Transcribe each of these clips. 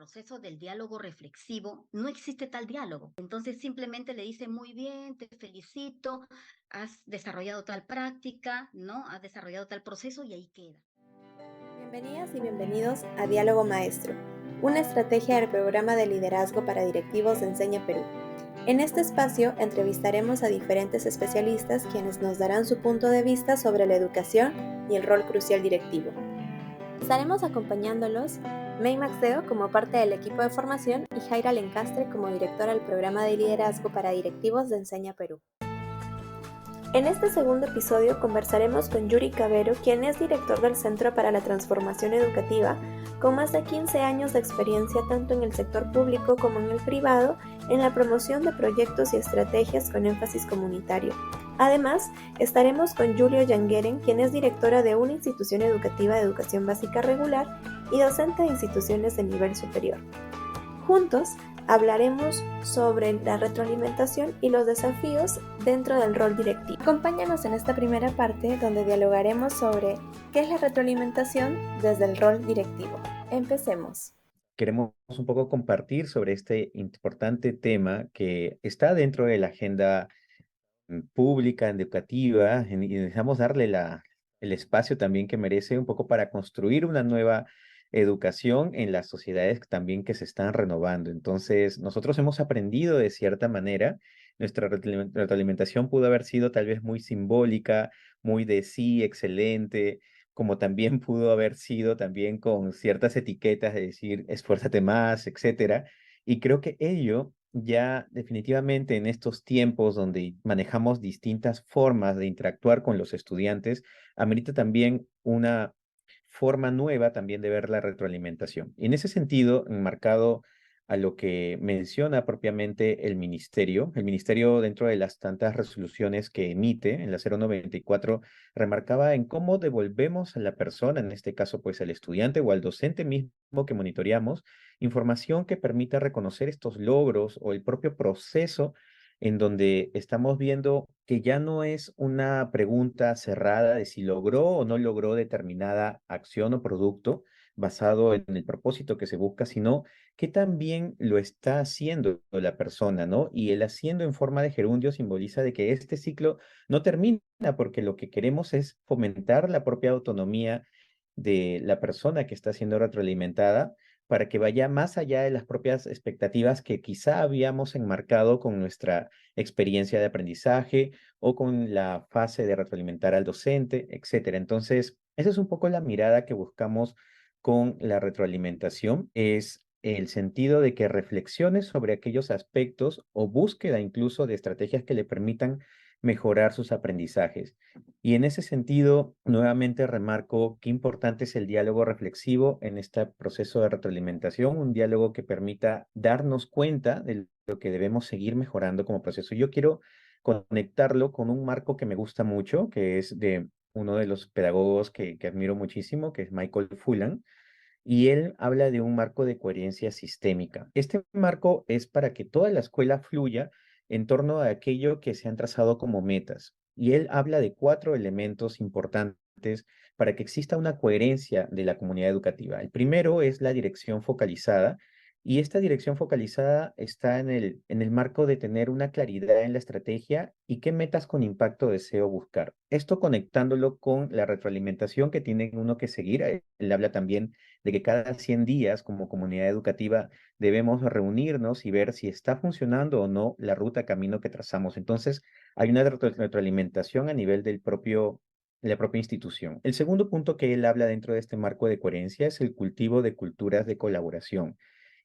proceso del diálogo reflexivo, no existe tal diálogo. Entonces simplemente le dice, muy bien, te felicito, has desarrollado tal práctica, ¿no? Has desarrollado tal proceso y ahí queda. Bienvenidas y bienvenidos a Diálogo Maestro, una estrategia del programa de liderazgo para directivos de Enseña Perú. En este espacio entrevistaremos a diferentes especialistas quienes nos darán su punto de vista sobre la educación y el rol crucial directivo. Estaremos acompañándolos May Maxdeo como parte del equipo de formación y Jaira Lencastre como directora del programa de liderazgo para directivos de Enseña Perú. En este segundo episodio conversaremos con Yuri Cabero, quien es director del Centro para la Transformación Educativa, con más de 15 años de experiencia tanto en el sector público como en el privado, en la promoción de proyectos y estrategias con énfasis comunitario. Además, estaremos con Julio Yangueren, quien es directora de una institución educativa de educación básica regular y docente de instituciones de nivel superior. Juntos, hablaremos sobre la retroalimentación y los desafíos dentro del rol directivo. Acompáñanos en esta primera parte donde dialogaremos sobre qué es la retroalimentación desde el rol directivo. Empecemos. Queremos un poco compartir sobre este importante tema que está dentro de la agenda pública, educativa, y necesitamos darle el espacio también que merece un poco para construir una nueva educación en las sociedades también que se están renovando. Entonces, nosotros hemos aprendido de cierta manera, nuestra retroalimentación pudo haber sido tal vez muy simbólica, muy de sí, excelente, como también pudo haber sido también con ciertas etiquetas de decir, esfuérzate más, etcétera. Y creo que ello ya definitivamente en estos tiempos donde manejamos distintas formas de interactuar con los estudiantes, amerita también una forma nueva también de ver la retroalimentación. Y en ese sentido, enmarcado a lo que menciona propiamente el ministerio dentro de las tantas resoluciones que emite en la 094, remarcaba en cómo devolvemos a la persona, en este caso pues al estudiante o al docente mismo que monitoreamos, información que permita reconocer estos logros o el propio proceso en donde estamos viendo que ya no es una pregunta cerrada de si logró o no logró determinada acción o producto basado en el propósito que se busca, sino que también lo está haciendo la persona, ¿no? Y el haciendo en forma de gerundio simboliza de que este ciclo no termina porque lo que queremos es fomentar la propia autonomía de la persona que está siendo retroalimentada para que vaya más allá de las propias expectativas que quizá habíamos enmarcado con nuestra experiencia de aprendizaje o con la fase de retroalimentar al docente, etcétera. Entonces, esa es un poco la mirada que buscamos con la retroalimentación, es el sentido de que reflexiones sobre aquellos aspectos o búsqueda incluso de estrategias que le permitan mejorar sus aprendizajes. Y en ese sentido, nuevamente remarco qué importante es el diálogo reflexivo en este proceso de retroalimentación, un diálogo que permita darnos cuenta de lo que debemos seguir mejorando como proceso. Yo quiero conectarlo con un marco que me gusta mucho, que es de uno de los pedagogos que admiro muchísimo, que es Michael Fullan, y él habla de un marco de coherencia sistémica. Este marco es para que toda la escuela fluya en torno a aquello que se han trazado como metas. Y él habla de 4 elementos importantes para que exista una coherencia de la comunidad educativa. El primero es la dirección focalizada, y esta dirección focalizada está en el marco de tener una claridad en la estrategia y qué metas con impacto deseo buscar. Esto conectándolo con la retroalimentación que tiene uno que seguir. Él habla también de que cada 100 días como comunidad educativa debemos reunirnos y ver si está funcionando o no la ruta camino que trazamos. Entonces, hay una retroalimentación a nivel de la propia institución. El segundo punto que él habla dentro de este marco de coherencia es el cultivo de culturas de colaboración.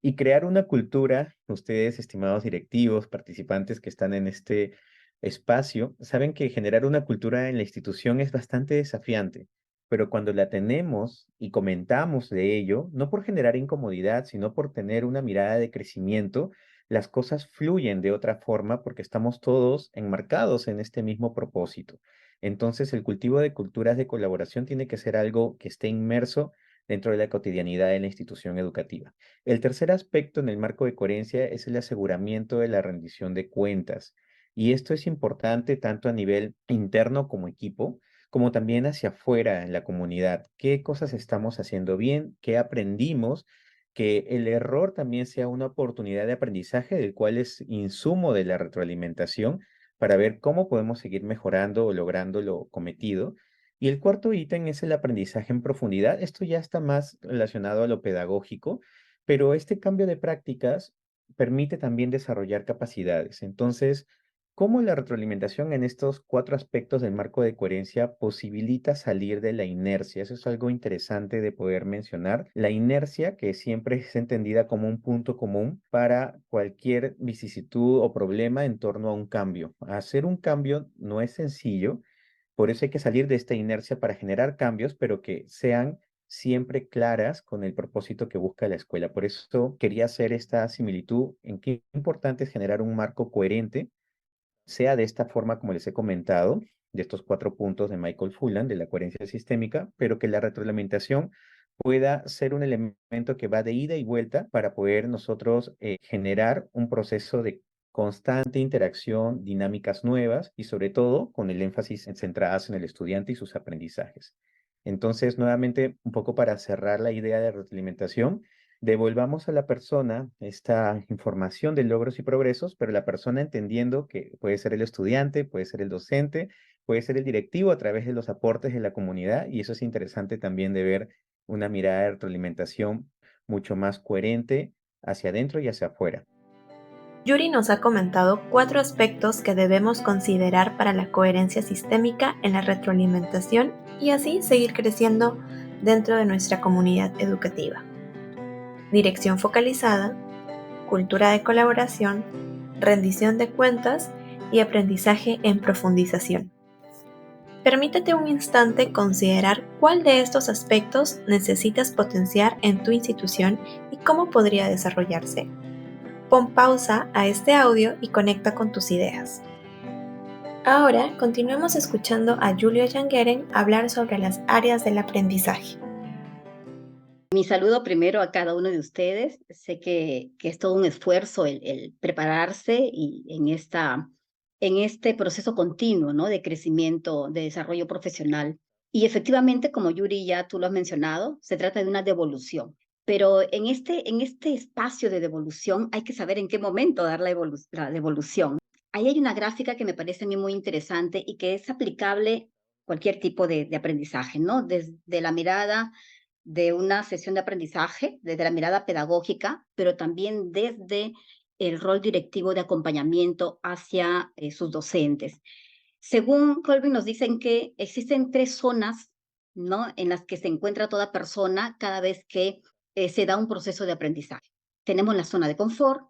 Y crear una cultura, ustedes, estimados directivos, participantes que están en este espacio, saben que generar una cultura en la institución es bastante desafiante, pero cuando la tenemos y comentamos de ello, no por generar incomodidad, sino por tener una mirada de crecimiento, las cosas fluyen de otra forma porque estamos todos enmarcados en este mismo propósito. Entonces, el cultivo de culturas de colaboración tiene que ser algo que esté inmerso dentro de la cotidianidad de la institución educativa. El tercer aspecto en el marco de coherencia es el aseguramiento de la rendición de cuentas. Y esto es importante tanto a nivel interno como equipo, como también hacia afuera en la comunidad. ¿Qué cosas estamos haciendo bien? ¿Qué aprendimos? que el error también sea una oportunidad de aprendizaje, del cual es insumo de la retroalimentación para ver cómo podemos seguir mejorando o logrando lo cometido. Y el cuarto ítem es el aprendizaje en profundidad. Esto ya está más relacionado a lo pedagógico, pero este cambio de prácticas permite también desarrollar capacidades. Entonces, ¿cómo la retroalimentación en estos cuatro aspectos del marco de coherencia posibilita salir de la inercia? Eso es algo interesante de poder mencionar. La inercia, que siempre es entendida como un punto común para cualquier vicisitud o problema en torno a un cambio. Hacer un cambio no es sencillo, por eso hay que salir de esta inercia para generar cambios, pero que sean siempre claras con el propósito que busca la escuela. Por eso quería hacer esta similitud en qué importante es generar un marco coherente, sea de esta forma como les he comentado, de estos cuatro puntos de Michael Fullan, de la coherencia sistémica, pero que la retroalimentación pueda ser un elemento que va de ida y vuelta para poder nosotros generar un proceso de constante interacción, dinámicas nuevas y sobre todo con el énfasis centradas en el estudiante y sus aprendizajes. Entonces, nuevamente, un poco para cerrar la idea de retroalimentación, devolvamos a la persona esta información de logros y progresos, pero la persona entendiendo que puede ser el estudiante, puede ser el docente, puede ser el directivo a través de los aportes de la comunidad, y eso es interesante también de ver una mirada de retroalimentación mucho más coherente hacia adentro y hacia afuera. Yuri nos ha comentado 4 aspectos que debemos considerar para la coherencia sistémica en la retroalimentación y así seguir creciendo dentro de nuestra comunidad educativa. Dirección focalizada, cultura de colaboración, rendición de cuentas y aprendizaje en profundización. Permítete un instante considerar cuál de estos aspectos necesitas potenciar en tu institución y cómo podría desarrollarse. Pon pausa a este audio y conecta con tus ideas. Ahora continuemos escuchando a Julio Yangueren hablar sobre las áreas del aprendizaje. Mi saludo primero a cada uno de ustedes. Sé que es todo un esfuerzo el prepararse y en este proceso continuo, ¿no? De crecimiento, de desarrollo profesional. Y efectivamente, como Yuri ya tú lo has mencionado, se trata de una devolución. Pero en este espacio de devolución hay que saber en qué momento dar la devolución. Ahí hay una gráfica que me parece a mí muy interesante y que es aplicable a cualquier tipo de aprendizaje, ¿no? Desde la mirada de una sesión de aprendizaje, desde la mirada pedagógica, pero también desde el rol directivo de acompañamiento hacia sus docentes. Según Colvin, nos dicen que existen 3 zonas, ¿no? En las que se encuentra toda persona cada vez que se da un proceso de aprendizaje. Tenemos la zona de confort,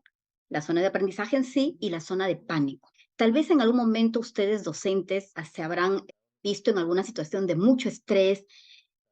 la zona de aprendizaje en sí y la zona de pánico. Tal vez en algún momento ustedes docentes se habrán visto en alguna situación de mucho estrés,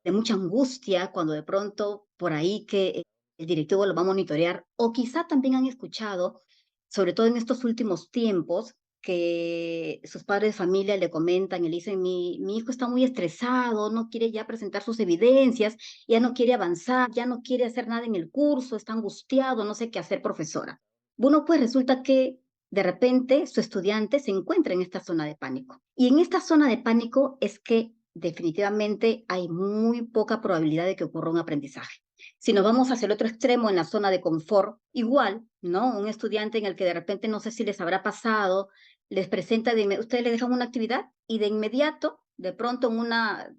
de mucha angustia, cuando de pronto por ahí que el directivo lo va a monitorear, o quizá también han escuchado, sobre todo en estos últimos tiempos, que sus padres de familia le comentan y le dicen, mi hijo está muy estresado, no quiere ya presentar sus evidencias, ya no quiere avanzar, ya no quiere hacer nada en el curso, está angustiado, no sé qué hacer, profesora. Bueno, pues resulta que de repente su estudiante se encuentra en esta zona de pánico. Y en esta zona de pánico es que definitivamente hay muy poca probabilidad de que ocurra un aprendizaje. Si nos vamos hacia el otro extremo, en la zona de confort, igual, ¿no? Un estudiante en el que de repente no sé si les habrá pasado, les presenta, ustedes le dejan una actividad y de inmediato, de pronto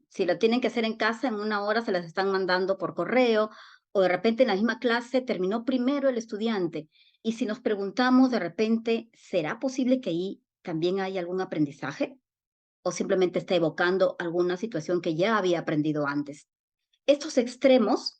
si la tienen que hacer en casa, en una hora se las están mandando por correo, o de repente en la misma clase terminó primero el estudiante. Y si nos preguntamos de repente, ¿será posible que ahí también haya algún aprendizaje? ¿O simplemente está evocando alguna situación que ya había aprendido antes? Estos extremos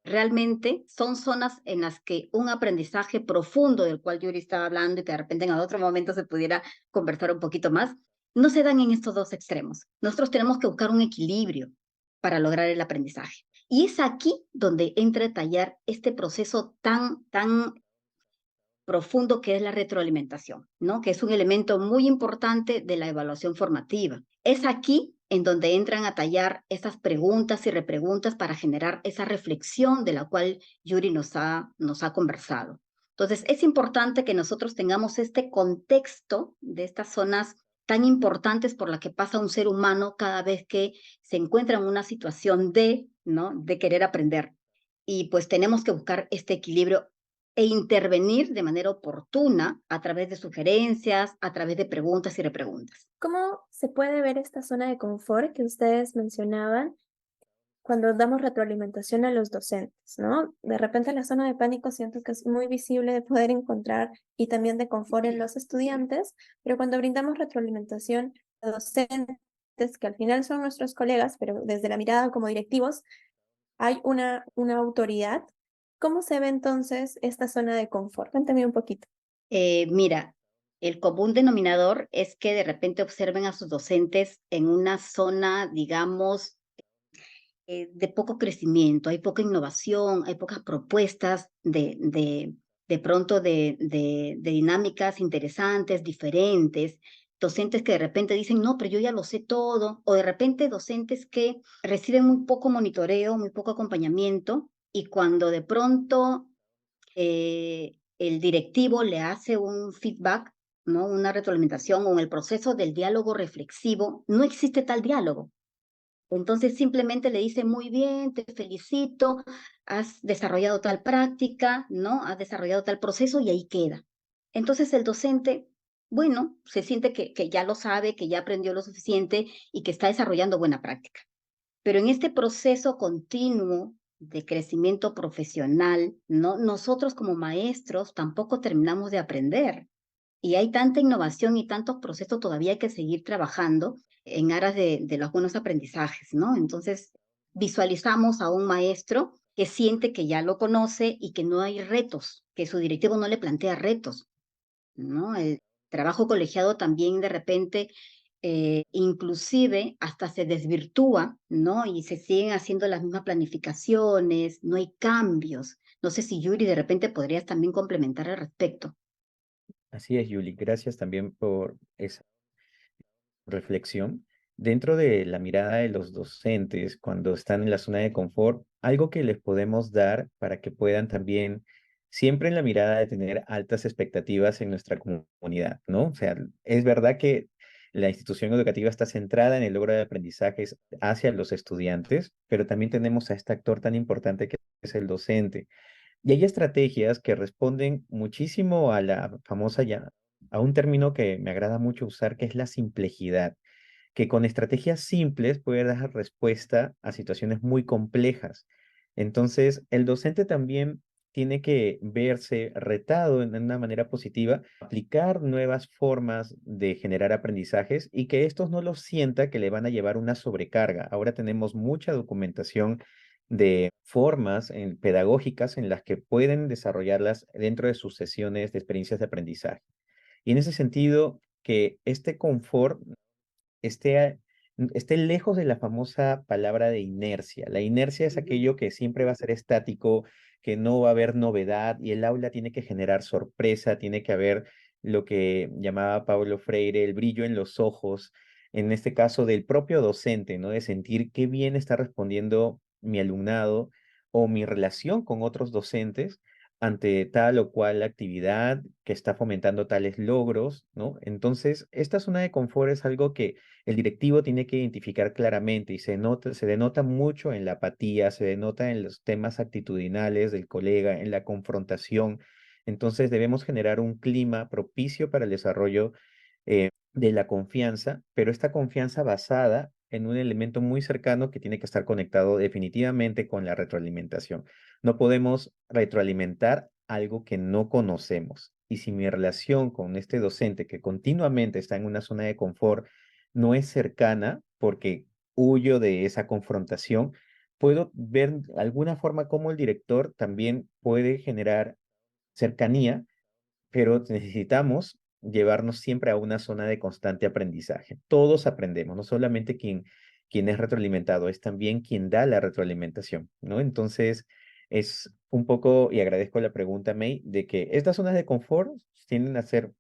realmente son zonas en las que un aprendizaje profundo del cual Yuri estaba hablando y que de repente en otro momento se pudiera conversar un poquito más, no se dan en estos dos extremos. Nosotros tenemos que buscar un equilibrio para lograr el aprendizaje. Y es aquí donde entra a tallar este proceso tan profundo que es la retroalimentación, ¿no? Que es un elemento muy importante de la evaluación formativa. Es aquí en donde entran a tallar esas preguntas y repreguntas para generar esa reflexión de la cual Yuri nos ha conversado. Entonces, es importante que nosotros tengamos este contexto de estas zonas tan importantes por las que pasa un ser humano cada vez que se encuentra en una situación ¿no? de querer aprender. y pues tenemos que buscar este equilibrio e intervenir de manera oportuna a través de sugerencias, a través de preguntas y repreguntas. ¿Cómo se puede ver esta zona de confort que ustedes mencionaban cuando damos retroalimentación a los docentes, ¿no? De repente la zona de pánico siento que es muy visible de poder encontrar y también de confort en los estudiantes, pero cuando brindamos retroalimentación a docentes, que al final son nuestros colegas, pero desde la mirada como directivos, hay una autoridad. ¿Cómo se ve entonces esta zona de confort? Cuéntame un poquito. Mira, el común denominador es que de repente observen a sus docentes en una zona, digamos, de poco crecimiento, hay poca innovación, hay pocas propuestas de pronto de dinámicas interesantes, diferentes, docentes que de repente dicen, no, pero yo ya lo sé todo, o de repente docentes que reciben muy poco monitoreo, muy poco acompañamiento, y cuando de pronto el directivo le hace un feedback, ¿no? Una retroalimentación o en el proceso del diálogo reflexivo, no existe tal diálogo. Entonces simplemente le dice, muy bien, te felicito, has desarrollado tal práctica, ¿no? Has desarrollado tal proceso y ahí queda. Entonces el docente, bueno, se siente que ya lo sabe, que ya aprendió lo suficiente y que está desarrollando buena práctica. Pero en este proceso continuo de crecimiento profesional, ¿no? Nosotros como maestros tampoco terminamos de aprender. Y hay tanta innovación y tantos procesos todavía hay que seguir trabajando en aras de los buenos aprendizajes, ¿no? Entonces, visualizamos a un maestro que siente que ya lo conoce y que no hay retos, que su directivo no le plantea retos, ¿no? El trabajo colegiado también de repente, inclusive hasta se desvirtúa, ¿no? Y se siguen haciendo las mismas planificaciones, no hay cambios. No sé si Yuri de repente podrías también complementar al respecto. Así es, Yuli. Gracias también por esa reflexión. Dentro de la mirada de los docentes, cuando están en la zona de confort, algo que les podemos dar para que puedan también, siempre en la mirada de tener altas expectativas en nuestra comunidad, ¿no? O sea, es verdad que la institución educativa está centrada en el logro de aprendizajes hacia los estudiantes, pero también tenemos a este actor tan importante que es el docente. Y hay estrategias que responden muchísimo a la famosa ya, a un término que me agrada mucho usar, que es la simplicidad, que con estrategias simples puede dar respuesta a situaciones muy complejas. Entonces, el docente también tiene que verse retado en una manera positiva, aplicar nuevas formas de generar aprendizajes y que estos no los sienta que le van a llevar una sobrecarga. Ahora tenemos mucha documentación de formas pedagógicas en las que pueden desarrollarlas dentro de sus sesiones de experiencias de aprendizaje. Y en ese sentido, que este confort esté, esté lejos de la famosa palabra de inercia. La inercia es aquello que siempre va a ser estático, que no va a haber novedad y el aula tiene que generar sorpresa, tiene que haber lo que llamaba Paulo Freire el brillo en los ojos, en este caso del propio docente, ¿no? De sentir qué bien está respondiendo mi alumnado o mi relación con otros docentes ante tal o cual actividad que está fomentando tales logros, ¿no? Entonces, esta zona de confort es algo que el directivo tiene que identificar claramente y se denota mucho en la apatía, se denota en los temas actitudinales del colega, en la confrontación. Entonces debemos generar un clima propicio para el desarrollo de la confianza, pero esta confianza basada en un elemento muy cercano que tiene que estar conectado definitivamente con la retroalimentación. No podemos retroalimentar algo que no conocemos. Y si mi relación con este docente que continuamente está en una zona de confort no es cercana porque huyo de esa confrontación, puedo ver de alguna forma cómo el director también puede generar cercanía, pero necesitamos llevarnos siempre a una zona de constante aprendizaje. Todos aprendemos, no solamente quien es retroalimentado, es también quien da la retroalimentación, ¿no? Entonces, es un poco, y agradezco la pregunta, May, de que estas zonas de confort tienden a ser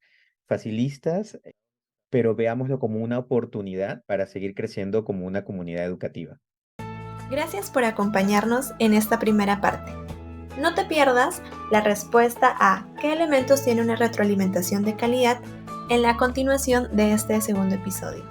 facilistas, pero veámoslo como una oportunidad para seguir creciendo como una comunidad educativa. Gracias por acompañarnos en esta primera parte. No te pierdas la respuesta a qué elementos tiene una retroalimentación de calidad en la continuación de este segundo episodio.